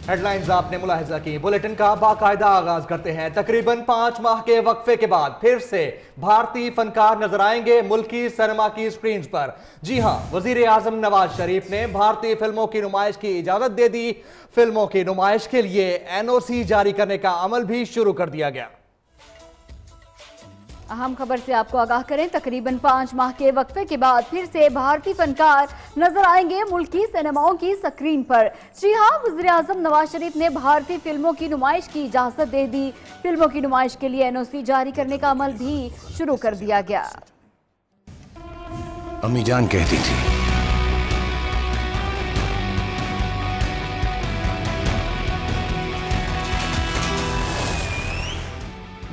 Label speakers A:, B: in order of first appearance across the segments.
A: Headlines आपने मुलाहिजा की। Bulletin का बाकायदा आगाज करते हैं। तकरीबन 5 माह के वक्फे के बाद फिर से भारतीय फनकार नजर आएंगे मुल्की सिनेमा की स्क्रीन पर। जी हां, वजीर आजम नवाज शरीफ ने भारतीय फिल्मों की नुमाइश की इजाजत दे दी। फिल्मों की नुमाइश के लिए एनओसी जारी करने का अमल भी शुरू कर दिया गया।
B: अहम खबर से आपको आगाह करें। तकरीबन 5 माह के वक्फे के बाद फिर से भारतीय फनकार नजर आएंगे मुल्की सिनेमाओं की स्क्रीन पर। जी हां, वज़ीर आज़म नवाज शरीफ ने भारतीय फिल्मों की नुमाइश की इजाजत दे दी। फिल्मों की नुमाइश के लिए एनओसी जारी करने का अमल भी शुरू कर दिया गया।
C: अम्मी जान कहती थी,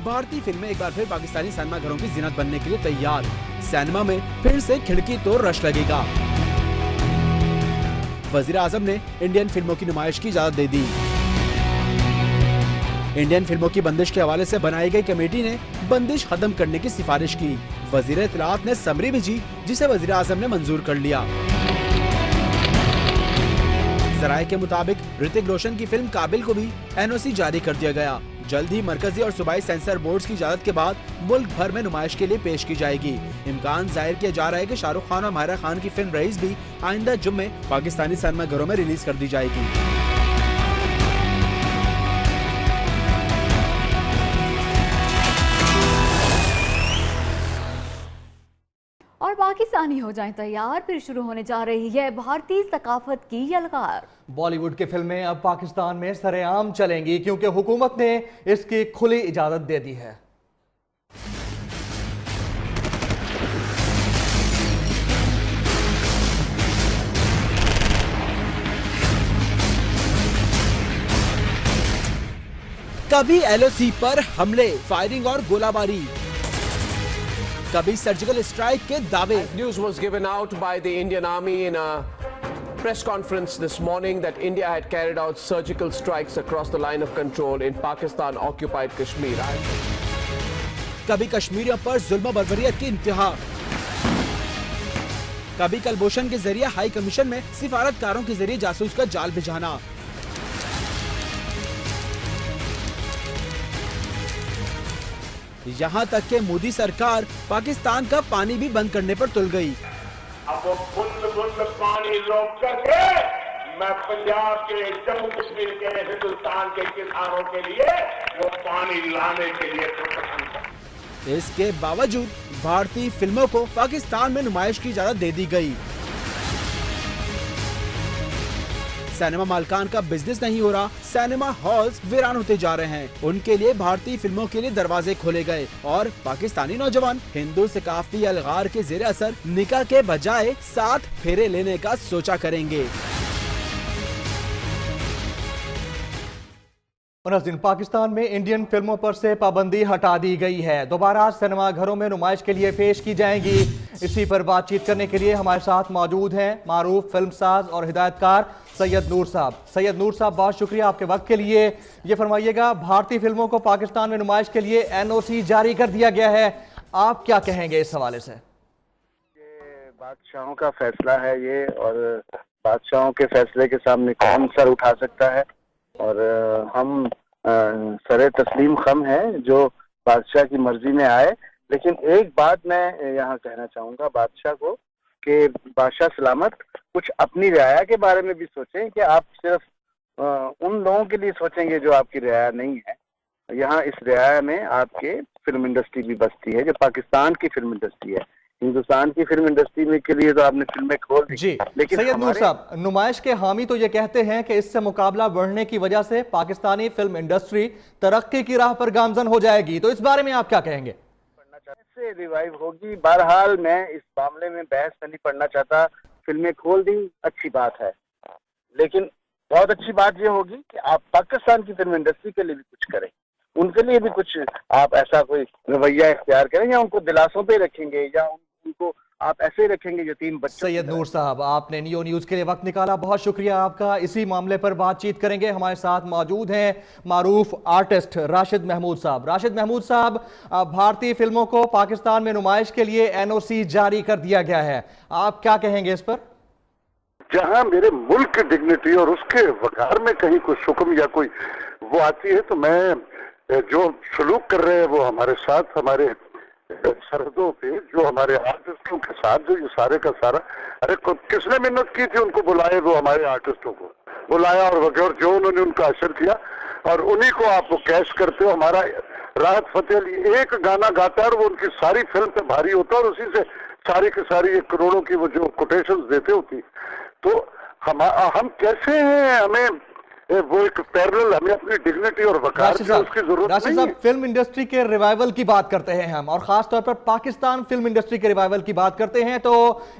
D: भारतीय फिल्में एक बार फिर पाकिस्तानी सिनेमा घरों की जिन्नत बनने के लिए तैयार। सिनेमा में फिर से खिड़की तोड़ रश लगेगा। वजीर आजम ने इंडियन फिल्मों की नुमाइश की इजाजत दे दी। इंडियन फिल्मों की बंदिश के हवाले से बनाई गई कमेटी ने बंदिश खत्म करने की सिफारिश की। वजीर इत्तलाआत ने समरी भेजी, जिसे वजीर आजम ने मंजूर कर लिया। जराये के मुताबिक ऋतिक रोशन की फिल्म काबिल को भी एनओसी जारी कर दिया गया। जल्द ही मरकजी और सूबाई सेंसर बोर्ड्स की इजाजत के बाद मुल्क भर में नुमाइश के लिए पेश की जाएगी। इम्कान जाहिर किया जा रहा है कि शाहरुख खान और माहिरा खान की फिल्म रईस भी आइंदा जुम्मे पाकिस्तानी सिनेमा घरों में रिलीज कर दी जाएगी।
B: और पाकिस्तानी हो जाएं तैयार, फिर शुरू होने जा रही है भारतीय सकाफत की यलगार।
A: बॉलीवुड की फिल्में अब पाकिस्तान में सरेआम चलेंगी क्योंकि हुकूमत ने इसकी खुली इजाजत दे दी है।
D: कभी एलओसी पर हमले, फायरिंग और गोलाबारी, कभी सर्जिकल स्ट्राइक के दावे।
E: News was given out by the Indian Army in a press conference this morning that India had carried out surgical strikes across the line of control in Pakistan-occupied Kashmir.
D: कभी कश्मीरियों पर जुल्म बर्बरियत की इंतहा, कभी कलभूषण के जरिए हाई कमीशन में सिफारतकारों के जरिए जासूस का जाल बिछाना। यहाँ तक के मोदी सरकार पाकिस्तान का पानी भी बंद करने पर तुल गई।
F: अब वो बूंद पानी रोक करके मैं पंजाब के, जम्मू कश्मीर के, हिंदुस्तान के किसानों के लिए वो पानी लाने के लिए प्रोत्साहन कर।
D: इसके बावजूद भारतीय फिल्मों को पाकिस्तान में नुमाइश की इजाजत दे दी गई। सिनेमा मालिकान का बिजनेस नहीं हो रहा, सिनेमा हॉल्स वीरान होते जा रहे हैं। उनके लिए भारतीय फिल्मों के लिए दरवाजे खोले गए और पाकिस्तानी नौजवान हिंदू सकाफती अलगार के जेर असर निकाह के बजाय 7 फेरे लेने का सोचा करेंगे।
A: मुनज़्ज़िम, पाकिस्तान में इंडियन फिल्मों पर से पाबंदी हटा दी गई है। दोबारा सिनेमा घरों में नुमाइश के लिए पेश की जाएंगी। इसी पर बातचीत करने के लिए हमारे साथ मौजूद हैं मारूफ फिल्मसाज और हिदायतकार सैयद नूर साहब। सैयद नूर साहब, बहुत शुक्रिया आपके वक्त के लिए। ये फरमाइएगा, भारतीय फिल्मों को पाकिस्तान में नुमाइश के लिए एनओसी जारी कर दिया गया है, आप क्या कहेंगे इस हवाले से?
G: ये बादशाहों का फैसला है ये, और बादशाहों के फैसले के सामने कौन सर उठा सकता है। और हम सरे तस्लीम खम है जो बादशाह की मर्जी में आए। लेकिन एक बात मैं यहाँ कहना चाहूँगा बादशाह को कि बादशाह सलामत कुछ अपनी रियाया के बारे में भी सोचें कि आप सिर्फ उन लोगों के लिए सोचेंगे जो आपकी रियाया नहीं है। यहाँ इस रियाया में आपके फिल्म इंडस्ट्री भी बसती है जो पाकिस्तान की फिल्म इंडस्ट्री है। हिंदुस्तान की फिल्म इंडस्ट्री में के लिए तो आपने फिल्में खोल दी।
A: जी, लेकिन सैयद नूर साहब, नुमाइश के हामी तो ये कहते हैं कि इससे मुकाबला बढ़ने की वजह से पाकिस्तानी फिल्म इंडस्ट्री तरक्की की राह पर गामजन हो जाएगी, तो इस बारे में आप क्या कहेंगे?
G: से रिवाइव होगी। बहरहाल मैं इस मामले में बहस में नहीं पढ़ना चाहता। फिल्में खोल दी, अच्छी बात है, लेकिन बहुत अच्छी बात यह होगी कि आप पाकिस्तान की फिल्म इंडस्ट्री के लिए भी कुछ करें, उनके लिए भी कुछ आप ऐसा कोई रवैया इख्तियार करें, या उनको दिलासों पे रखेंगे या उनको आप ऐसे रखेंगे यतीम बच्चों।
A: सैयद नूर साहब, आपने नियो न्यूज के लिए वक्त निकाला, बहुत शुक्रिया आपका। इसी मामले पर बातचीत करेंगे। हमारे साथ मौजूद हैं मारूफ आर्टिस्ट राशिद महमूद साहब। राशिद महमूद साहब, भारतीय फिल्मों को पाकिस्तान में नुमाइश के लिए एनओसी जारी कर दिया गया है, आप क्या कहेंगे इस पर?
C: जहां मेरे मुल्क की डिग्निटी और उसके वकार में कहीं कोई शुक्म या कोई वो आती है, तो मैं जो सलूक कर रहे हैं वो हमारे साथ, हमारे सरहदों पे जो हमारे आर्टिस्टों के साथ जो ये सारे का सारा, अरे किसने मिन्नत की थी उनको बुलाए, वो हमारे आर्टिस्टों को बुलाया और वगैरह जो उन्होंने उनका असर किया, और उन्हीं को आप कैश करते हो। हमारा राहत फतेह अली एक गाना गाता है और वो उनकी सारी फिल्म पे भारी होता है और उसी से सारी की सारी करोड़ों की वो जो कोटेशंस देते होती, तो हम कैसे हैं, हमें वो एक पैरेलल, हमें अपनी डिग्निटी और वकार की उसकी जरूरत नहीं है।
A: फिल्म इंडस्ट्री के रिवाइवल की बात करते हैं हम, और खास तौर पर पाकिस्तान फिल्म इंडस्ट्री के रिवाइवल की बात करते हैं, तो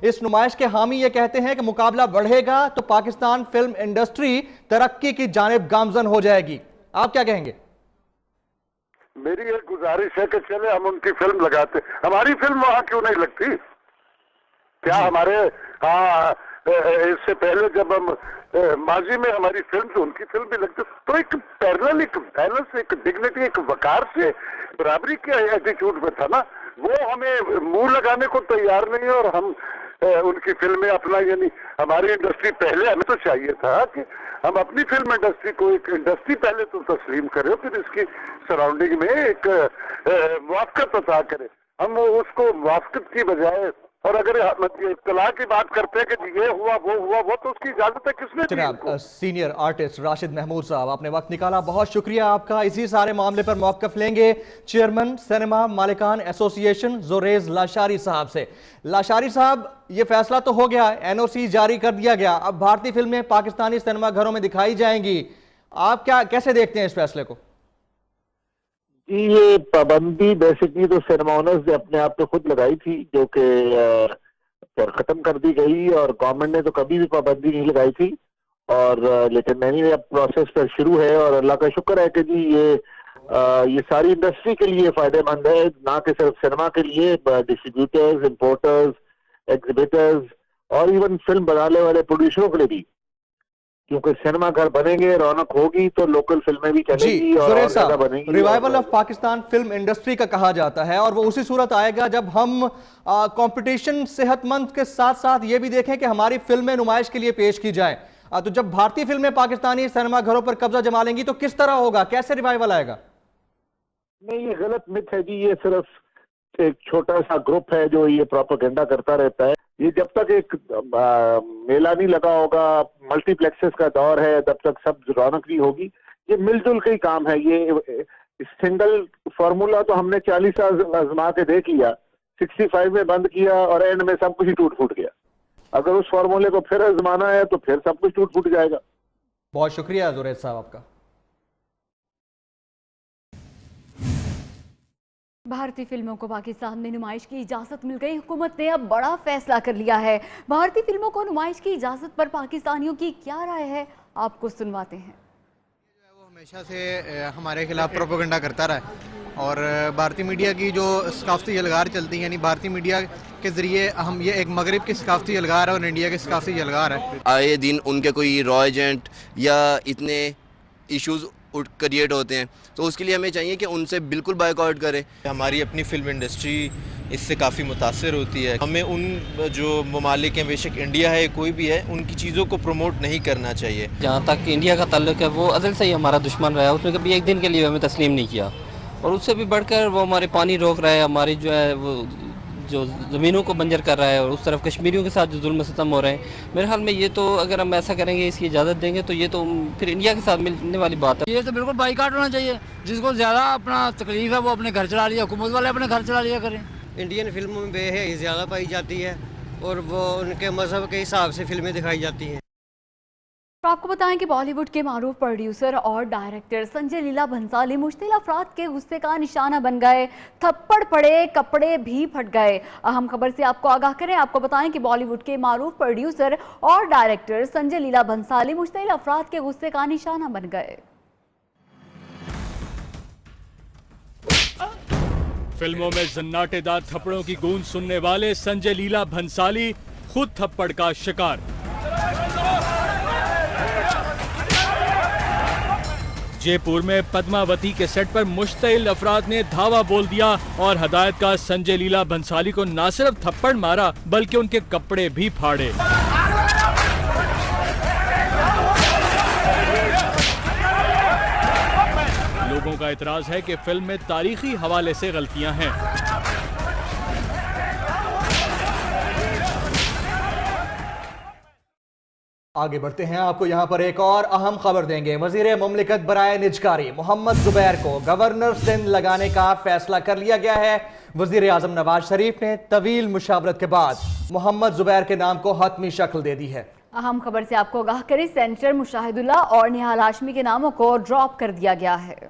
A: इस नुमाइश के हामी ये कहते हैं कि मुकाबला बढ़ेगा तो पाकिस्तान फिल्म इंडस्ट्री तरक्की की जानिब गामजन हो जाएगी। आप क्या कहेंगे?
C: मेरी एक गुजारिश है कि चले हम उनकी फिल्म लगाते, हमारी फिल्म वहां क्यों नहीं लगती? क्या हमारे इससे पहले जब हम माजी में हमारी फिल्म थी, उनकी फिल्म भी लगती, तो एक पैरेलल, एक बैलेंस, एक डिग्निटी, एक वकार से बराबरी के एटीट्यूड में था ना, वो हमें मुंह लगाने को तैयार नहीं है। और हम उनकी फिल्में अपना, यानी हमारी इंडस्ट्री पहले, हमें तो चाहिए था कि हम अपनी फिल्म इंडस्ट्री को एक इंडस्ट्री पहले तो तस्लीम करें, फिर इसकी सराउंडिंग में एक मुआफ़क़त अता करें। हम उसको मुआफ़क़त की बजाय, और अगर इत्तला की बात करते हैं कि ये हुआ वो तो उसकी इजाजत है किसने दी?
A: जनाब सीनियर आर्टिस्ट राशिद महमूद साहब, आपने वक्त निकाला, बहुत शुक्रिया आपका। इसी सारे मामले पर मौक़िफ़ लेंगे चेयरमैन सिनेमा मालिकान एसोसिएशन जुरेज लाशारी साहब से। लाशारी साहब, ये फैसला तो हो गया, एनओसी जारी कर दिया गया, अब भारतीय फिल्में पाकिस्तानी सिनेमा घरों में दिखाई जाएंगी, आप कैसे देखते हैं इस फैसले को?
H: जी, ये पाबंदी बेसिकली तो सिनेमा ओनर्स ने अपने आप पे खुद लगाई थी, जो कि फिर खत्म कर दी गई, और गवर्नमेंट ने तो कभी भी पाबंदी नहीं लगाई थी। और लेकिन नहीं, अब प्रोसेस फिर शुरू है, और अल्लाह का शुक्र है कि जी ये सारी इंडस्ट्री के लिए फायदेमंद है, ना कि सिर्फ सिनेमा के लिए, डिस्ट्रीब्यूटर्स, इंपोर्टर्स, एग्जिबिटर्स और इवन फिल्म बनाने वाले प्रोड्यूसरों के लिए भी, क्योंकि सिनेमा घर बनेंगे, रौनक होगी तो लोकल फिल्में भी चलेंगी और ज्यादा बनेंगी।
A: Revival of Pakistan film industry का कहा जाता है, और वो उसी सूरत आएगा जब हम कंपटीशन सेहतमंद के साथ साथ ये भी देखें कि हमारी फिल्में नुमाइश के लिए पेश की जाएं। तो जब भारतीय फिल्में पाकिस्तानी सिनेमा घरों पर कब्जा जमा लेंगी तो किस तरह होगा, कैसे रिवाइवल आएगा?
H: नहीं, ये गलत मिथ है जी, ये सिर्फ एक छोटा सा ग्रुप है जो ये प्रोपेगेंडा करता रहता है। ये जब तक एक मेला नहीं लगा होगा, मल्टीप्लेक्सेस का दौर है, तब तक सब रौनक नहीं होगी। ये मिलजुल के ही काम है। ये सिंगल फार्मूला तो हमने 40 साल आजमा के देख लिया, 65 में बंद किया और एंड में सब कुछ ही टूट फूट गया। अगर उस फार्मूले को फिर आजमाना है तो फिर सब कुछ टूट फूट जाएगा।
A: बहुत शुक्रिया जुरैद साहब आपका।
B: भारतीय फिल्मों को पाकिस्तान में नुमाइश की इजाज़त मिल गई। हुकूमत ने अब बड़ा फैसला कर लिया है। भारतीय फिल्मों को नुमाइश की इजाज़त पर पाकिस्तानियों की क्या राय है, आपको सुनवाते हैं।
I: वो हमेशा से हमारे खिलाफ प्रोपेगेंडा करता रहा है, और भारतीय मीडिया की जो सकाफती यलगार चलती है, यानी भारतीय मीडिया के ज़रिए हम ये एक मगरिब की सकाफती यलगार है और इंडिया की सकाफती यलगार है।
J: आए दिन उनके कोई रॉ एजेंट या इतने इश्यूज़ क्रिएट होते हैं, तो उसके लिए हमें चाहिए कि उनसे बिल्कुल बायकॉट करें।
K: हमारी अपनी फिल्म इंडस्ट्री इससे काफ़ी मुतासर होती है। हमें उन जो ममालिक हैं, बेशक इंडिया है कोई भी है, उनकी चीज़ों को प्रमोट नहीं करना चाहिए।
L: जहाँ तक इंडिया का ताल्लुक है, वो अज़ल से ही हमारा दुश्मन रहा है, उसने कभी एक दिन के लिए हमें तस्लीम नहीं किया, और उससे भी बढ़कर वो हमारे पानी रोक रहा है, हमारी जो है वो जो ज़मीनों को बंजर कर रहा है, और उस तरफ कश्मीरियों के साथ जो जुल्म सितम हो रहे हैं। मेरे ख्याल में ये तो अगर हम ऐसा करेंगे, इसकी इजाज़त देंगे, तो ये तो फिर इंडिया के साथ मिलने वाली बात है।
M: ये तो बिल्कुल बाइकाट होना चाहिए। जिसको ज़्यादा अपना तकलीफ है वो अपने घर चला लिया, हुकूमत वाले अपने घर चला लिया करें।
N: इंडियन फिल्मों में बेहयाई ज़्यादा पाई जाती है, और वो उनके मज़हब के हिसाब से फिल्में दिखाई जाती हैं।
B: तो आपको बताएं कि बॉलीवुड के मारूफ प्रोड्यूसर और डायरेक्टर संजय लीला भंसाली मुश्तिल अफराद के गुस्से का निशाना बन गए। थप्पड़ पड़े, कपड़े भी फट गए। अहम खबर से आपको आगाह करें, आपको बताएं कि बॉलीवुड के मारूफ प्रोड्यूसर और डायरेक्टर संजय लीला भंसाली मुश्तिल अफराद के गुस्से का निशाना बन गए।
O: फिल्मों में जन्नाटेदार थप्पड़ों की गूंज सुनने वाले संजय लीला भंसाली खुद थप्पड़ का शिकार। जयपुर में पद्मावती के सेट पर मुश्तिल अफराद ने धावा बोल दिया और हदायतकार संजय लीला भंसाली को न सिर्फ थप्पड़ मारा बल्कि उनके कपड़े भी फाड़े। लोगों का एतराज है कि फिल्म में तारीखी हवाले से गलतियां हैं।
A: आगे बढ़ते हैं, आपको यहां पर एक और अहम खबर देंगे। वजीर मुमलिकत बराए निजकारी मोहम्मद जुबैर को गवर्नर सिंध लगाने का फैसला कर लिया गया है। वजीर आजम नवाज शरीफ ने तवील मुशावरत के बाद मोहम्मद जुबैर के नाम को हतमी शक्ल दे दी है।
B: अहम खबर से आपको आगाह करें, सेनेटर मुशाहिदुल्लाह और निहाल हाशमी के नामों को ड्रॉप कर दिया गया है।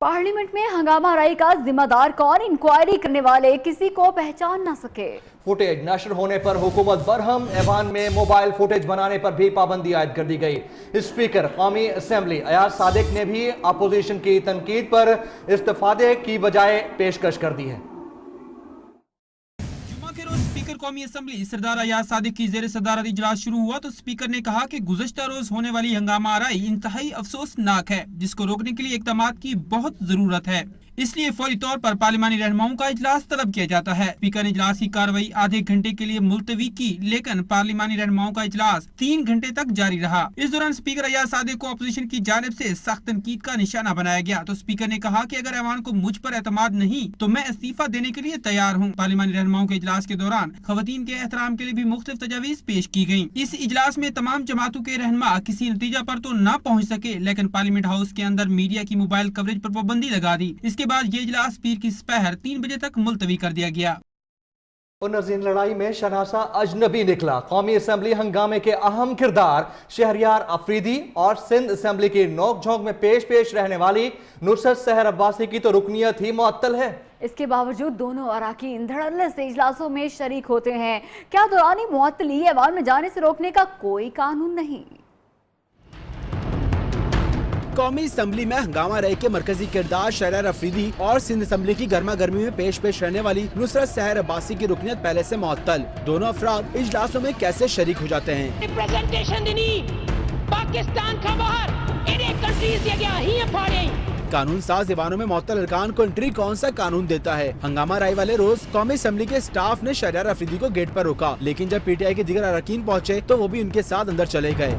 B: पार्लियामेंट में हंगामा राई का जिम्मेदार कौन, इंक्वायरी करने वाले किसी को पहचान न सके।
A: फुटेज नशर होने पर हुकूमत बरहम, ऐवान में मोबाइल फुटेज बनाने पर भी पाबंदी आयद कर दी गई। स्पीकर कौमी असेंबली अयाज सादिक ने भी अपोजिशन की तनकीद पर इस्तीफादे की बजाय पेशकश कर दी है।
P: स्पीकर कौमी असेंबली सरदार अयाज सादिक की ज़ेर सदारत इजलास शुरू हुआ तो स्पीकर ने कहा कि गुज़श्ता रोज होने वाली हंगामा आराई इंतहाई अफसोसनाक है, जिसको रोकने के लिए इक़दामात की बहुत जरूरत है। इसलिए फौरी तौर पर पार्लिमानी रहनुमाओं का इजलास तलब किया जाता है। स्पीकर ने इजलास की कार्रवाई आधे घंटे के लिए मुलतवी की, लेकिन पार्लिमानी रहनुमाओं का इजलास 3 घंटे तक जारी रहा। इस दौरान स्पीकर अयाज सादिक को अपोजिशन की जानिब से सख्त तनकीद का निशाना बनाया गया तो स्पीकर ने कहा कि अगर ऐवान को मुझ पर एतमाद नहीं तो मैं इस्तीफा देने के लिए तैयार हूँ। पार्लिमानी रहनुमाओं के इजलास के दौरान खवातीन के एहतराम के लिए भी मुख्तलिफ तजावीज़ पेश की गयी। इस इजलास में तमाम जमातों के रहनुमा किसी नतीजा पर तो न पहुँच सके, लेकिन पार्लियामेंट हाउस के अंदर मीडिया की मोबाइल कवरेज पर पाबंदी लगा दी। इसके बाद ये इजलास पीर की सुपहर 3 बजे तक मुलतवी कर दिया गया।
A: नज़ीर लड़ाई में शनासा अजनबी निकला। कौमी असेंबली हंगामे के अहम किरदार शहरियार अफरीदी और सिंध असेंबली की नोक झोंक में पेश रहने वाली नुसरत सहर अब्बासी की तो रुकनियत ही मुअत्तल है।
B: इसके बावजूद दोनों अराकीन धड़ल्ले से इजलासों में शरीक होते हैं। क्या दौरानी मुअत्तली ऐवान में जाने से रोकने का कोई कानून नहीं?
D: कौमी असेंबली में हंगामा रहे के मरकजी किरदार शहरियार अफरीदी और सिंध असेंबली की गर्मा गर्मी में पेश रहने वाली नुसरत सहर अब्बासी की रुकनियत पहले से मुअत्तल। दोनों अफराद इजलासों में कैसे शरीक हो जाते हैं?
Q: पाकिस्तान का
D: कानून साज ऐवानों में मुअत्तल अरकान को एंट्री कौन सा कानून देता है? हंगामा राय वाले रोज कौमी असेंबली के स्टाफ ने शहरियार अफरीदी को गेट पर रोका, लेकिन जब पीटीआई के दीगर अरकान पहुँचे तो वो भी उनके साथ अंदर चले गए।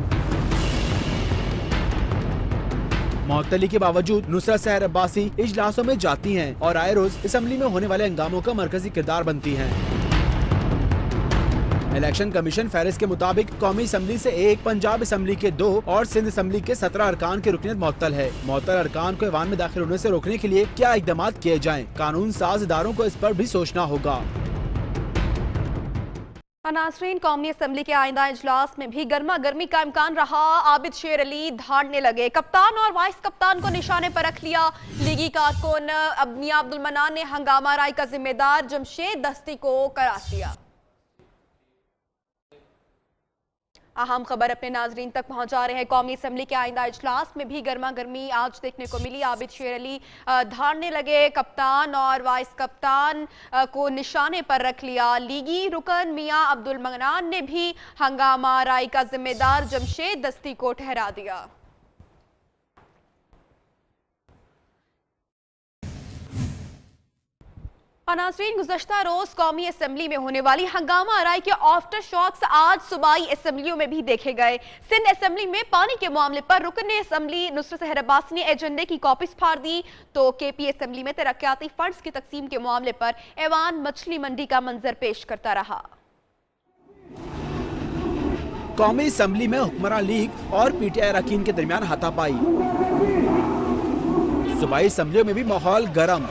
D: मुअत्तली के बावजूद नुसरत सहर अब्बासी इजलासों में जाती हैं और आए रोज असेंबली में होने वाले हंगामों का मरकजी किरदार बनती हैं। इलेक्शन कमीशन फहरिस्त के मुताबिक कौमी असेंबली से 1, पंजाब असेंबली के 2 और सिंध असेंबली के 17 अरकान की रुकनियत मुअत्तल है। मुअत्तल अरकान को ऐवान में दाखिल होने से रोकने के लिए क्या इकदाम किए जाएं? कानून साज इदारों को इस पर भी सोचना होगा।
R: नाज़रीन, कौमी असेंबली के आइंदा इजलास में भी गर्मा गर्मी का इम्कान रहा। आबिद शेर अली धाड़ने लगे, कप्तान और वाइस कप्तान को निशाने पर रख लिया। लीगी कारकुन मियां अब्दुल मनान ने हंगामा राय का जिम्मेदार जमशेद दस्ती को करार दिया। अहम खबर अपने नाजरीन तक पहुंचा रहे हैं। कौमी असेंबली के आइंदा इजलास में भी गर्मा गर्मी आज देखने को मिली। आबिद शेर अली धाड़ने लगे, कप्तान और वाइस कप्तान को निशाने पर रख लिया। लीगी रुकन मियां अब्दुल मनान ने भी हंगामा राय का जिम्मेदार जमशेद दस्ती को ठहरा दिया। नाज़रीन, गुज़श्ता रोज कौमी असेंबली में होने वाली हंगामा आराई के आफ्टर शॉक्स आज सूबाई असेंबलियों में भी देखे गए। सिंध असेंबली में पानी के मामले पर रुकन असेंबली नुसरत सहर अब्बासी ने एजेंडे की कॉपीज फाड़ दी, तो केपी असेंबली में तरक्याती फंड्स की तकसीम के मामले पर ऐवान मछली मंडी का मंजर पेश करता रहा।
D: कौमी असेंबली में हुक्मरान लीग और पीटीआई अरकान के दरमियान हाथापाई। सूबाई असेंबलियों में भी माहौल गर्म।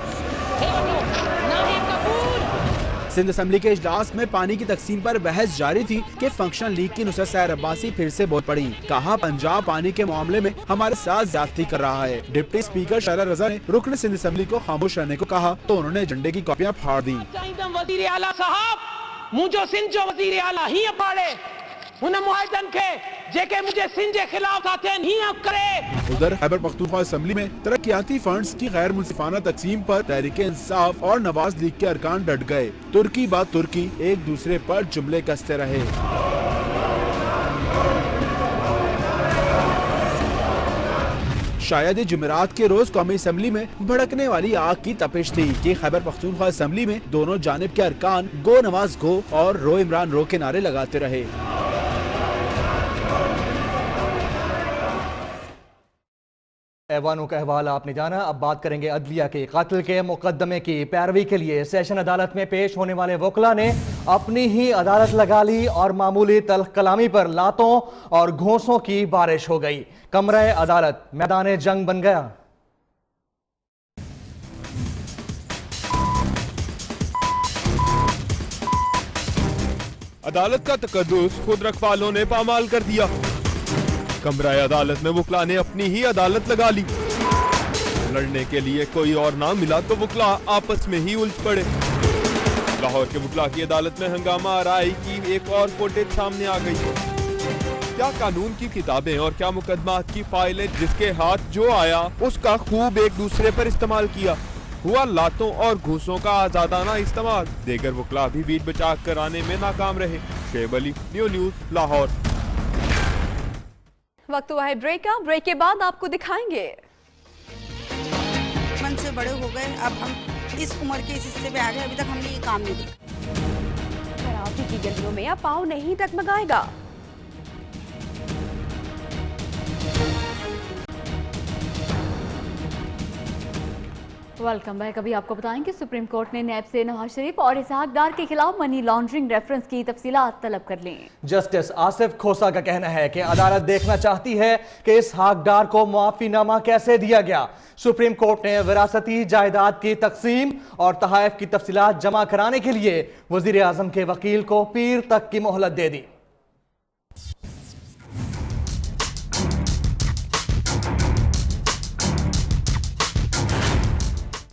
D: सिंध असेंबली के इजलास में पानी की तकसीम पर बहस जारी थी कि फंक्शनल लीग की नुसरत सहर अब्बासी फिर से बोल पड़ी। कहा, पंजाब पानी के मामले में हमारे साथ ज्यादती कर रहा है। डिप्टी स्पीकर शायरा रजा ने रुकन सिंध असेंबली को खामोश रहने को कहा तो उन्होंने एजेंडे की कॉपियां फाड़ दी।
Q: वज़ीर आला साहब मुझे सिंध जो वज़ीर आला ही पाड़े उन मुआहिदन के जेके मुझे सिंध के खिलाफ आते ही करे।
S: उधर खैबर पख्तूनख्वा असेंबली में तरक्याती फंड्स की गैर मुनसिफाना तकसीम पर तहरीके इंसाफ और नवाज लीग के अरकान डट गए। तुर्की बात तुर्की एक दूसरे पर जुमले कसते रहे।
D: शायद जुमेरात के रोज कौमी असेंबली में भड़कने वाली आग की तपिश थी कि खैबर पख्तूनख्वा असेंबली में दोनों जानिब के अरकान गो नवाज गो और रो इमरान रो के नारे लगाते रहे।
A: ऐवानों का अहवाल आपने जाना। अब बात करेंगे अदलिया के कत्ल के मुकदमे की पैरवी के लिए सेशन अदालत में पेश होने वाले वकला ने अपनी ही अदालत लगा ली और मामूली तल्ख कलामी पर लातों और घोंसों की बारिश हो गई। कमरे अदालत मैदान जंग बन गया।
T: अदालत का तकद्दुस खुद रखवालों ने पामाल कर दिया। कमरा अदालत में वकला ने अपनी ही अदालत लगा ली। लड़ने के लिए कोई और ना मिला तो वकला आपस में ही उलझ पड़े। लाहौर के वकला की अदालत में हंगामा आराई की एक और फुटेज सामने आ गई। क्या कानून की किताबें और क्या मुकदमात की फाइलें, जिसके हाथ जो आया उसका खूब एक दूसरे पर इस्तेमाल किया। हुआ लातों और घूसों का आजादाना इस्तेमाल। देगर वकला भी बीट बचा कराने में नाकाम रहे। शेब अली, न्यूज़, लाहौर।
R: वक्त हुआ है ब्रेक का। ब्रेक के बाद आपको दिखाएंगे।
U: मन से बड़े हो गए, अब हम इस उम्र के इस हिस्से पे आ गए, अभी तक हमने ये काम नहीं देखा।
R: कराची की गलियों में अब पाँव नहीं टकमगाएगा। Welcome back. अभी आपको बताएं कि सुप्रीम कोर्ट ने नैब से नवाज शरीफ और इसहाक डार के खिलाफ मनी लॉन्ड्रिंग रेफरेंस की तफसीलात तलब कर ली।
A: जस्टिस आसिफ खोसा का कहना है कि अदालत देखना चाहती है कि इसहाक डार को मुआफीनामा कैसे दिया गया। सुप्रीम कोर्ट ने विरासती जायदाद की तकसीम और तहाइफ की तफसीलात जमा कराने के लिए वजीर आजम के वकील को पीर तक की मोहलत दे दी।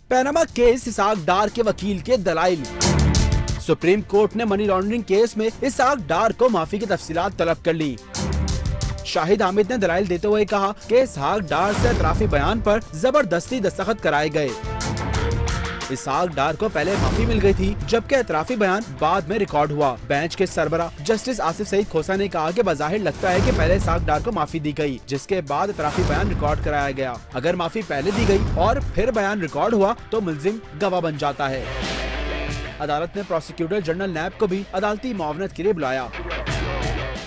D: पैनामा केस इसहाक डार के वकील के दलाइल। सुप्रीम कोर्ट ने मनी लॉन्ड्रिंग केस में इसहाक डार को माफी की तफसीलात तलब कर ली। शाहिद हामिद ने दलाइल देते हुए कहा कि इसहाक डार से एतराफी बयान पर जबरदस्ती दस्तखत कराए गए। इसहाक डार को पहले माफी मिल गई थी, जबकि एतराफी बयान बाद में रिकॉर्ड हुआ। बेंच के सरबरा जस्टिस आसिफ सईद खोसा ने कहा कि बज़ाहिर लगता है कि पहले इसहाक डार को माफी दी गई, जिसके बाद एतराफी बयान रिकॉर्ड कराया गया। अगर माफी पहले दी गई और फिर बयान रिकॉर्ड हुआ तो मुल्जिम गवाह बन जाता है। अदालत ने प्रोसिक्यूटर जनरल नैब को भी अदालती मुआवनत के लिए बुलाया।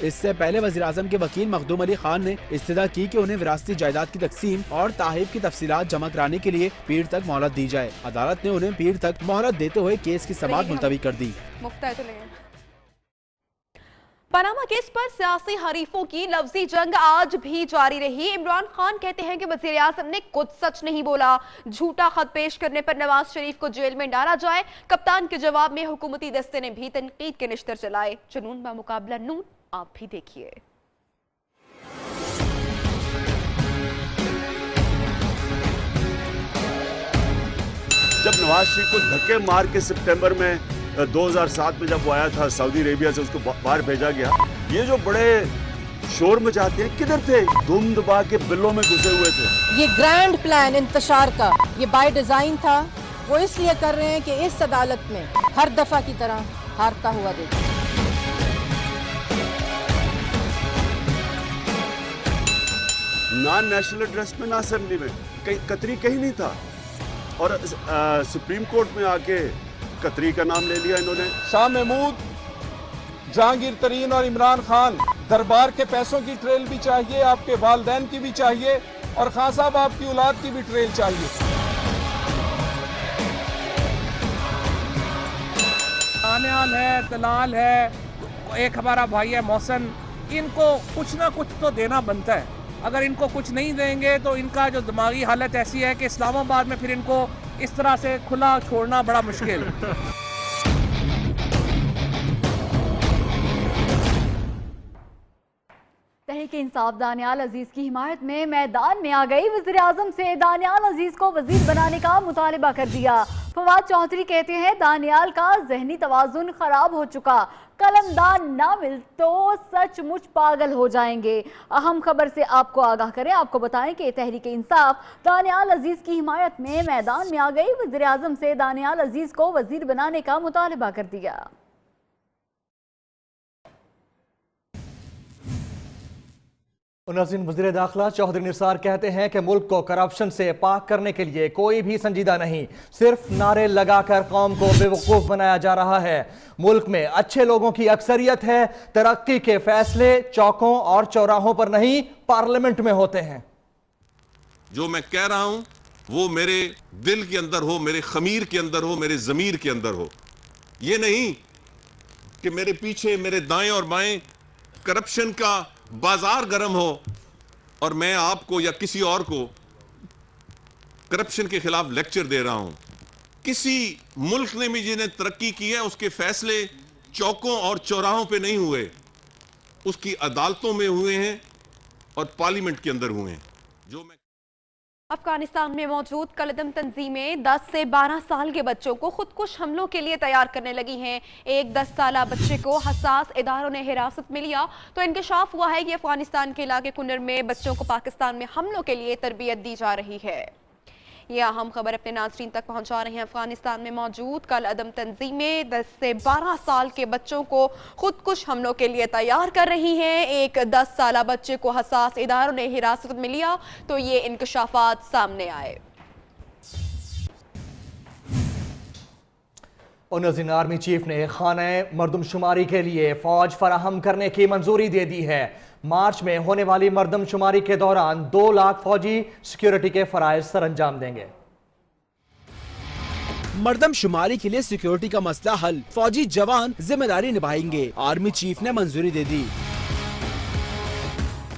D: इससे पहले वज़ीर आज़म के वकील मखदूम अली खान ने इस्तदा की कि उन्हें विरासती जायदाद की तकसीम और ताहिफ की तफसीलात जमा कराने के लिए पीर तक मोहलत दी जाए। अदालत ने उन्हें पीर तक मोहलत देते हुए केस की समाअत मुलतवी कर दी।
R: पनामा केस पर सियासी हरीफों की लफ्जी जंग आज भी जारी रही। इमरान खान कहते हैं कि वज़ीर आज़म ने कुछ सच नहीं बोला। झूठा खत पेश करने पर नवाज शरीफ को जेल में डाला जाए। कप्तान के जवाब में हुकूमती दस्ते ने भी तनकीद के निश्तर चलाए। जुनून बा मुकाबला नून, आप भी देखिए।
V: जब नवाज शरीफ को धक्के मार के सितंबर में 2007 में जब वो आया था सऊदी अरेबिया से, उसको बाहर भेजा गया, ये जो बड़े शोर मचाते हैं, किधर थे? दुम दबा के बिलों में घुसे हुए थे।
W: ये ग्रैंड प्लान इंतशार का ये बाय डिजाइन था। वो इसलिए कर रहे हैं कि इस अदालत में हर दफा की तरह हारता हुआ देखें।
V: ना नेशनल एड्रेस में, ना असेंबली में, कतरी कहीं नहीं था। और सुप्रीम कोर्ट में आके कतरी का नाम ले लिया इन्होंने।
X: शाह महमूद, जहांगीर तरीन और इमरान खान, दरबार के पैसों की ट्रेल भी चाहिए, आपके वालदैन की भी चाहिए, और खान साहब आपकी औलाद की भी ट्रेल चाहिए।
Y: दानियाल है, तलाल है, एक हमारा भाई है मोहसन, इनको कुछ ना कुछ तो देना बनता है। अगर इनको कुछ नहीं देंगे तो इनका जो दिमागी हालत ऐसी है कि इस्लामाबाद में फिर इनको इस तरह से खुला छोड़ना बड़ा मुश्किल।
B: तहरीक इंसाफ दानियाल अजीज की हिमायत में मैदान में आ गई। वज़ीर आज़म से दानियाल अजीज को वजीर बनाने का मुतालिबा कर दिया। फवाद चौधरी कहते हैं दानियाल का जहनी तवाजुन खराब हो चुका, कलमदान ना मिल तो सचमुच पागल हो जाएंगे। अहम खबर से आपको आगाह करें, आपको बताएं कि तहरीक इंसाफ दानियाल अजीज की हिमायत में मैदान में आ गई। वज़ीर आज़म से दानियाल अजीज को वजीर बनाने का मुतालिबा कर दिया।
A: नाज़रीन, वज़ीर दाखिला चौधरी निसार कहते हैं कि मुल्क को करप्शन से पाक करने के लिए कोई भी संजीदा नहीं, सिर्फ नारे लगाकर कौम को बेवकूफ़ बनाया जा रहा है। मुल्क में अच्छे लोगों की अक्सरियत है। तरक्की के फैसले चौकों और चौराहों पर नहीं, पार्लियामेंट में होते हैं।
C: जो मैं कह रहा हूं वो मेरे दिल के अंदर हो, मेरे खमीर के अंदर हो, मेरे ज़मीर के अंदर हो। ये नहीं कि मेरे पीछे, मेरे दाएं और बाएं करप्शन का बाजार गर्म हो और मैं आपको या किसी और को करप्शन के खिलाफ लेक्चर दे रहा हूं। किसी मुल्क ने भी जिन्हें तरक्की की है उसके फैसले चौकों और चौराहों पे नहीं हुए, उसकी अदालतों में हुए हैं और पार्लियामेंट के अंदर हुए हैं। जो मैं
R: अफगानिस्तान में मौजूद कलदम तंजीमें 10 से 12 साल के बच्चों को खुदकुश हमलों के लिए तैयार करने लगी हैं। एक 10 साला बच्चे को हसास इदारों ने हिरासत में लिया तो इंकशाफ हुआ है कि अफगानिस्तान के इलाके कुनर में बच्चों को पाकिस्तान में हमलों के लिए तरबियत दी जा रही है। यह अहम खबर अपने नाज़रीन तक पहुंचा रहे हैं। अफगानिस्तान में मौजूद कल अदम तंजीमें 10 से 12 साल के बच्चों को खुदकुश हमलों के लिए तैयार कर रही हैं। एक 10 साला बच्चे को हसास इदारों ने हिरासत में लिया तो ये इंकशाफात सामने आए।
A: इंडियन आर्मी चीफ ने खाना मरदमशुमारी के लिए फौज फराहम करने की मंजूरी दे दी है। मार्च में होने वाली मरदमशुमारी के दौरान 2 लाख फौजी सिक्योरिटी के फराइज सर अंजाम देंगे।
D: मरदमशुमारी के लिए सिक्योरिटी का मसला हल, फौजी जवान जिम्मेदारी निभाएंगे, आर्मी चीफ ने मंजूरी दे दी।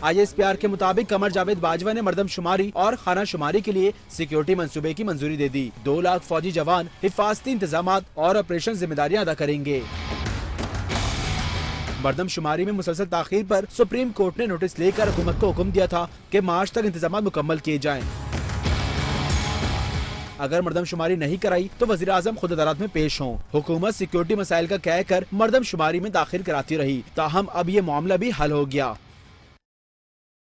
D: ISPR के मुताबिक कमर जावेद बाजवा ने मरदमशुमारी और खाना शुमारी के लिए सिक्योरिटी मंसूबे की मंजूरी दे दी। 2 लाख फौजी जवान हिफाजती इंतजामात और ऑपरेशन जिम्मेदारियां अदा करेंगे। मरदमशुमारी में मुसलसल ताखीर पर सुप्रीम कोर्ट ने नोटिस लेकर हुकूमत को हुक्म दिया था कि मार्च तक इंतजाम मुकम्मल किए जाएं। अगर मरदमशुमारी नहीं कराई तो वजीर आजम खुद अदालत में पेश हों। हुकूमत सिक्योरिटी मसाइल का कहकर मरदमशुमारी में दाखिल कराती रही, ताहम अब ये मामला भी हल हो गया।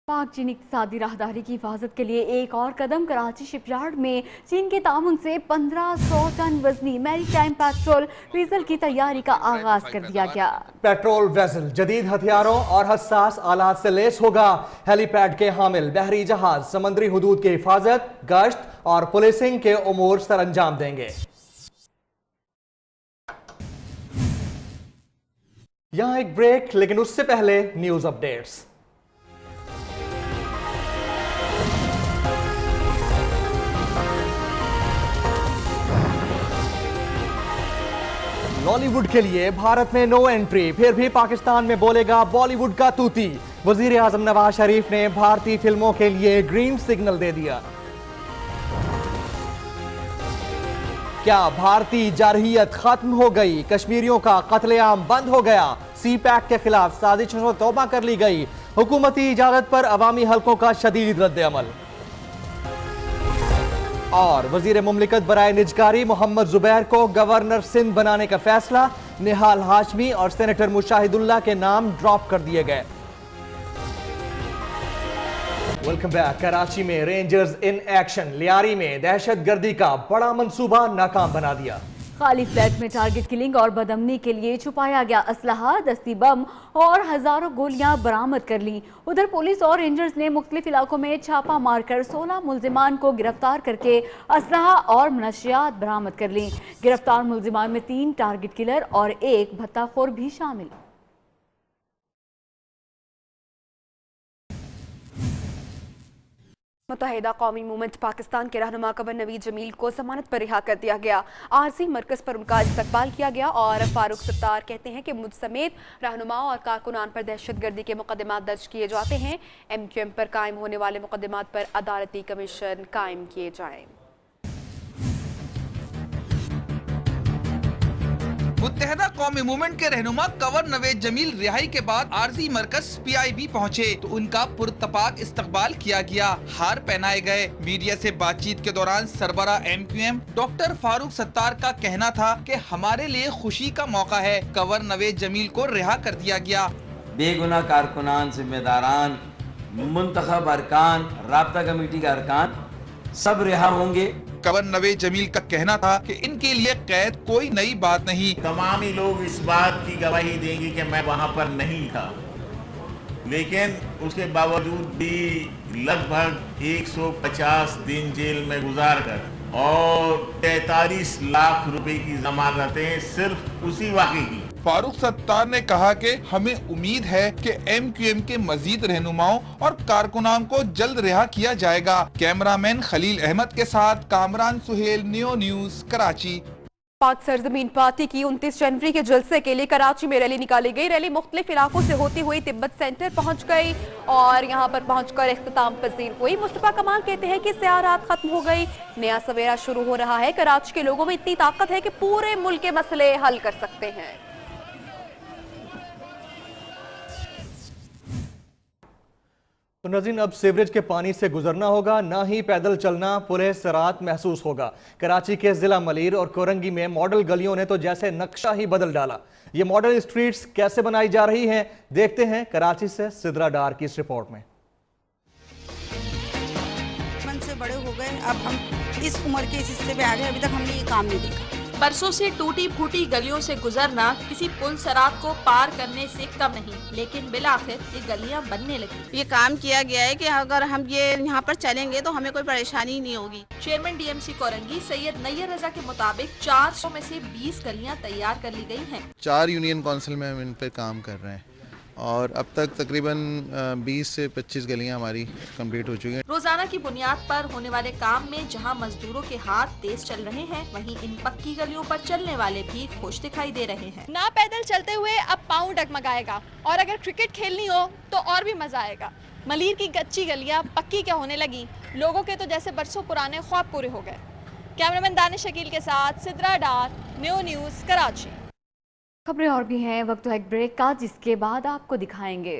B: पाक चीन इक़्तिसादी राहदारी की हिफाजत के लिए एक और कदम, कराची शिपयार्ड में चीन के तामुन से 1500 टन वजनी मैरीटाइम पेट्रोल वेसल की तैयारी का आगाज कर दिया गया।
A: पेट्रोल वेसल जदीद हथियारों और हसास आलात से लेस होगा। हेलीपैड के हामिल बहरी जहाज समंदरी हुदूद की हिफाजत, गश्त और पुलिसिंग के उमूर सर अंजाम देंगे। यहाँ एक ब्रेक, लेकिन उससे पहले न्यूज अपडेट्स। बॉलीवुड के लिए भारत में नो एंट्री, फिर भी पाकिस्तान में बोलेगा बॉलीवुड का तूती। वजीर आजम नवाज शरीफ ने भारतीय फिल्मों के लिए ग्रीन सिग्नल दे दिया। क्या भारतीय जारहियत खत्म हो गई? कश्मीरियों का कत्लेआम बंद हो गया? CPAC के खिलाफ साजिशों से तौबा कर ली गई? हुकूमती इजाजत पर अवामी हलकों का शदीद रद्द अमल। और वजीर मुमलिकत बराए निजकारी मोहम्मद जुबैर को गवर्नर सिंध बनाने का फैसला, निहाल हाशमी और सेनेटर मुशाहिदुल्लाह के नाम ड्रॉप कर दिए गए। Welcome back. कराची में रेंजर्स इन एक्शन, लियारी में दहशतगर्दी का बड़ा मंसूबा नाकाम बना दिया।
B: खाली फ्लैट में टारगेट किलिंग और बदअमनी के लिए छुपाया गया असलहा, दस्ती बम और हजारों गोलियां बरामद कर ली। उधर पुलिस और रेंजर्स ने मुख्तलिफ इलाकों में छापा मारकर 16 मुल्जिमान को गिरफ्तार करके असलहा और मनशियात बरामद कर ली। गिरफ्तार मुल्जिमान में 3 टारगेट किलर और 1 भत्ताखोर भी शामिल।
R: मुत्तहिदा कौमी मूवमेंट पाकिस्तान के रहनुमा कवर नवीद जमील को जमानत पर रिहा कर दिया गया। आरजी मरकज पर उनका इस्तकबाल किया गया और फारूक सत्तार कहते हैं कि मुझ समेत रहनुमाओं और कारकुनान पर दहशतगर्दी के मुकदमात दर्ज किए जाते हैं। MQM पर कायम होने वाले मुकदमात पर अदालती कमीशन कायम किए जाएं।
E: मुत्तहिदा कौमी मूवमेंट के रहनुमा कवर नवेद जमील रिहाई के बाद आरजी मरकज PIB पहुँचे तो उनका पुरतपाक इस्तकबाल किया गया, हार पहनाए गए। मीडिया से बातचीत के दौरान सरबरा MQM डॉक्टर फारूक सत्तार का कहना था कि हमारे लिए खुशी का मौका है, कवर नवेद जमील को रिहा कर दिया गया।
F: बेगुनाह कारकुनान, जिम्मेदारान, मुंतखब अरकान, राब्ता कमेटी का अरकान सब रिहा होंगे।
E: कवर नवेद जमील का कहना था कि इनके लिए कैद कोई नई बात नहीं।
G: तमाम ही लोग इस बात की गवाही देंगे कि मैं वहाँ पर नहीं था, लेकिन उसके बावजूद भी लगभग 150 दिन जेल में गुजार कर और 43 लाख रुपए की जमानतें सिर्फ उसी वाक़े की
E: फारूक सत्तार ने कहा कि हमें उम्मीद है कि MQM के मजीद रहनुमाओं और कारकुनान को जल्द रिहा किया जाएगा। कैमरामैन खलील अहमद के साथ कामरान सुहेल, नियो न्यूज, कराची।
R: पाक सरजमीन पार्टी की 29 जनवरी के जलसे के लिए कराची में रैली निकाली गई। रैली मुख्तलिफ इलाकों से होती हुई तिब्बत सेंटर पहुंच गई और यहां पर पहुंचकर इख्तिताम पजीर हुई। मुस्तफा कमाल कहते हैं कि सियारात खत्म हो गई, नया सवेरा शुरू हो रहा है। कराची के लोगों में इतनी ताकत है कि पूरे मुल्क के मसले हल कर सकते हैं।
A: तो नाज़रीन, अब सीवरेज के पानी से गुजरना होगा, ना ही पैदल चलना पूरे सरात महसूस होगा। कराची के जिला मलीर और कोरंगी में मॉडल गलियों ने तो जैसे नक्शा ही बदल डाला। ये मॉडल स्ट्रीट्स कैसे बनाई जा रही हैं, देखते हैं कराची से सिद्रा डार की इस रिपोर्ट में।
U: बचपन से बड़े हो गए, अब हम इस उम्र के इस हिस्से पे आ गए, अभी तक हमने ये काम नहीं देखा।
H: बरसों से टूटी फूटी गलियों से गुजरना किसी पुल सरात को पार करने से कम नहीं, लेकिन बिलाखिर ये गलियां बनने लगी।
U: ये काम किया गया है कि अगर हम ये यहाँ पर चलेंगे तो हमें कोई परेशानी नहीं होगी।
H: चेयरमैन DMC कोरंगी सैयद नैयर रजा के मुताबिक 400 में से 20 गलियां तैयार कर ली गई हैं।
I: 4 यूनियन काउंसिल में हम इन पे काम कर रहे हैं और अब तक तकरीबन 20 से 25 गलियां हमारी कंप्लीट हो चुकी हैं।
H: रोजाना की बुनियाद पर होने वाले काम में जहां मजदूरों के हाथ तेज चल रहे हैं, वहीं इन पक्की गलियों पर चलने वाले भी खुश दिखाई दे रहे हैं।
J: ना पैदल चलते हुए अब पाँव डगमगाएगा और अगर क्रिकेट खेलनी हो तो और भी मजा आएगा। मलीर की कच्ची गलियां पक्की क्या होने लगी, लोगों के तो जैसे बरसों पुराने ख्वाब पूरे हो गए। कैमरामैन दानिश शकील के साथ सिद्रा डार, न्यू न्यूज, कराची।
B: खबरें और भी हैं, वक्त तो एक ब्रेक का, जिसके बाद आपको दिखाएंगे।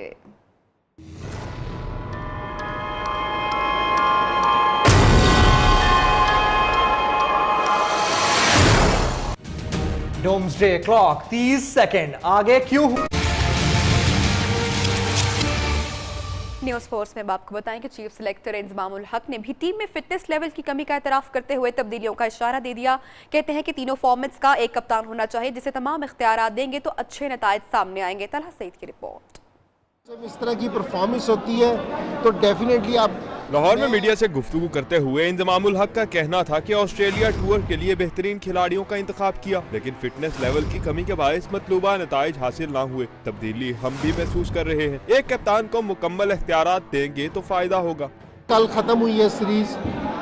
A: डोम्सडे क्लॉक 30 सेकंड आगे क्यों?
R: न्यूज़ स्पोर्ट्स में आपको बताएं कि चीफ सिलेक्टर इंजमामुल हक ने भी टीम में फिटनेस लेवल की कमी का एतराफ़ करते हुए तब्दीलियों का इशारा दे दिया। कहते हैं कि तीनों फॉर्मेट्स का एक कप्तान होना चाहिए, जिसे तमाम इख्तियारात देंगे तो अच्छे नताइज सामने आएंगे। तलहा सईद की रिपोर्ट।
K: जब इस तरह की परफॉर्मेंस होती है तो डेफिनेटली आप।
T: लाहौर में मीडिया से गुफ्तगू करते हुए इंजमामुल हक का कहना था कि ऑस्ट्रेलिया टूर के लिए बेहतरीन खिलाड़ियों का इंतखाब किया, लेकिन फिटनेस लेवल की कमी के बायस मतलूबा नताइज हासिल ना हुए। तब्दीली हम भी महसूस कर रहे हैं। एक कप्तान को मुकम्मल इख्तियारात देंगे तो फायदा होगा।
K: कल खत्म हुई है सीरीज,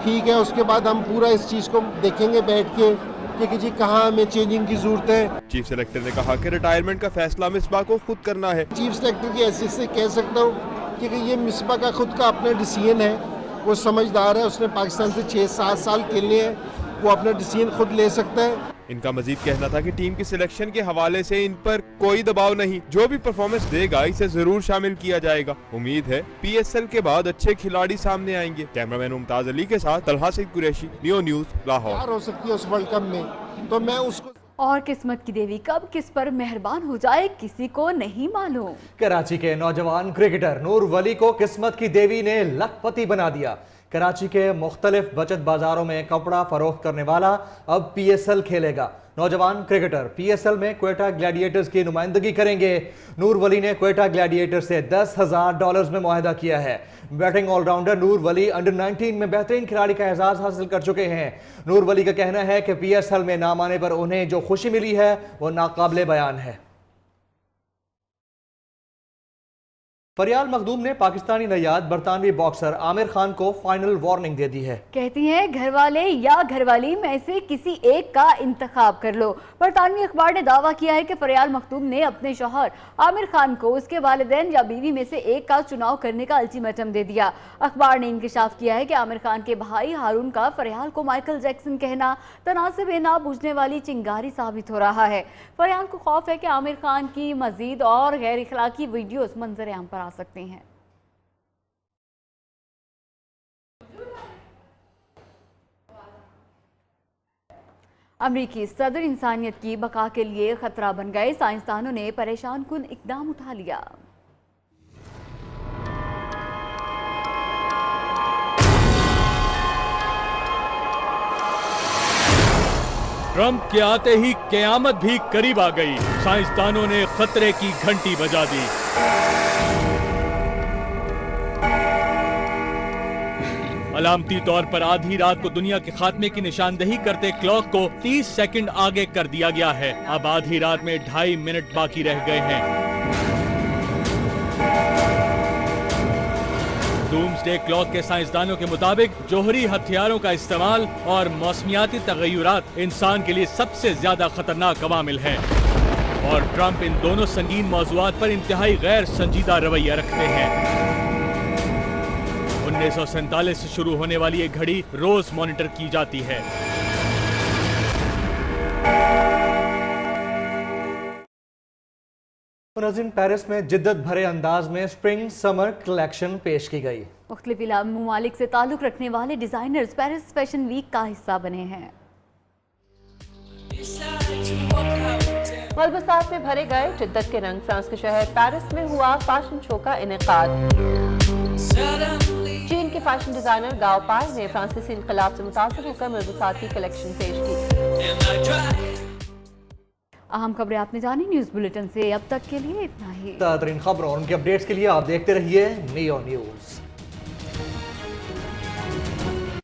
K: ठीक है, उसके बाद हम पूरा इस चीज को देखेंगे बैठ के कि जी कहाँ हमें चेंजिंग की जरूरत है।
T: चीफ सेलेक्टर ने कहा कि रिटायरमेंट का फैसला मिसबा को खुद करना है।
K: चीफ सेलेक्टर की हैसियत से कह सकता हूँ कि ये मिसबा का खुद का अपना डिसीजन है, वो समझदार है, उसने पाकिस्तान से 6-7 साल खेलने हैं, वो अपना डिसीजन खुद ले सकता है।
T: इनका मजीद कहना था कि टीम की सिलेक्शन के हवाले से इन पर कोई दबाव नहीं, जो भी परफॉर्मेंस देगा इसे जरूर शामिल किया जाएगा। उम्मीद है PSL के बाद अच्छे खिलाड़ी सामने आएंगे। कैमरामैन मुमताज अली के साथ तलहा सईद कुरैशी, न्यू न्यूज, लाहौर।
K: हो सकती है उस वर्ल्ड कप में, तो मैं उसको।
B: और किस्मत की देवी कब किस पर मेहरबान हो जाए किसी को नहीं मालूम।
A: कराची के नौजवान क्रिकेटर नूर वली को किस्मत की देवी ने लखपति बना दिया। कराची के मुख्तलिफ बचत बाजारों में कपड़ा फरोख्त करने वाला अब PSL खेलेगा। नौजवान क्रिकेटर PSL में क्वेटा ग्लैडिएटर्स की नुमाइंदगी करेंगे। नूर वली ने क्वेटा ग्लैडिएटर से $10,000 में मुआहदा किया है। बैटिंग ऑलराउंडर नूर वली अंडर 19 में बेहतरीन खिलाड़ी का एजाज हासिल कर चुके हैं। नूर वली का कहना है कि PSL में नाम आने पर उन्हें जो खुशी मिली है वो नाकाबिले बयान है। फरियाल मखदूम ने पाकिस्तानी नयाद बरतानवी बॉक्सर आमिर खान को फाइनल वार्निंग दे दी है।
B: कहती हैं घर वाले या घरवाली में से किसी एक का इंतखाब कर लो। बरतानवी अखबार ने दावा किया है कि फरियाल मखदूम ने अपने शौहर आमिर खान को उसके वालिदैन या बीवी में से एक का चुनाव करने का अल्टीमेटम दे दिया। अखबार ने इंकशाफ किया है कि आमिर खान के भाई हारून का फरियाल को माइकल जैक्सन कहना तनासिब ना बूझने वाली चिंगारी साबित हो रहा है। फरियाल को खौफ है कि आमिर खान की मजीद और गैर इखलाकी वीडियोस मंजर आम पर आ सकते हैं। अमरीकी सदर इंसानियत की बका के लिए खतरा बन गए। साइंसदानों ने परेशान कुन इकदाम उठा लिया।
O: ट्रंप के आते ही क़यामत भी करीब आ गई। साइंसदानों ने खतरे की घंटी बजा दी। अलामती तौर पर आधी रात को दुनिया के खात्मे की निशानदही करते क्लॉक को 30 सेकंड आगे कर दिया गया है। अब आधी रात में 2.5 मिनट बाकी रह गए हैं। डूम्सडे क्लॉक के साइंसदानों के मुताबिक जोहरी हथियारों का इस्तेमाल और मौसमियाती तगय्युरात इंसान के लिए सबसे ज्यादा खतरनाक अवामिल हैं और ट्रंप इन दोनों संगीन मौज़ूआत पर इंतहाई गैर संजीदा रवैया रखते हैं। 1947 से शुरू होने वाली ये घड़ी रोज मॉनिटर की जाती है।
A: मुनाज़िरीन, पेरिस में जिद्दत भरे अंदाज में स्प्रिंग समर कलेक्शन पेश की गई।
B: मुख्तलिफ ममालिक से ताल्लुक रखने वाले डिजाइनर्स पेरिस फैशन वीक का हिस्सा बने हैं।
W: मलबूसात में भरे गए जिद्दत के रंग। फ्रांस के शहर पेरिस में हुआ फैशन शो का इनेकाद। चीन के फैशन डिजाइनर गाओ पाई ने फ्रांसीसी इनकलाब से मुतासिर होकर मलबूसात की कलेक्शन पेश की।
B: अहम खबरें आपने जानी न्यूज बुलेटिन से। अब तक के लिए इतना ही।
A: ताज़ा तरीन खबरों और उनके अपडेट्स के लिए आप देखते रहिए नियो न्यूज।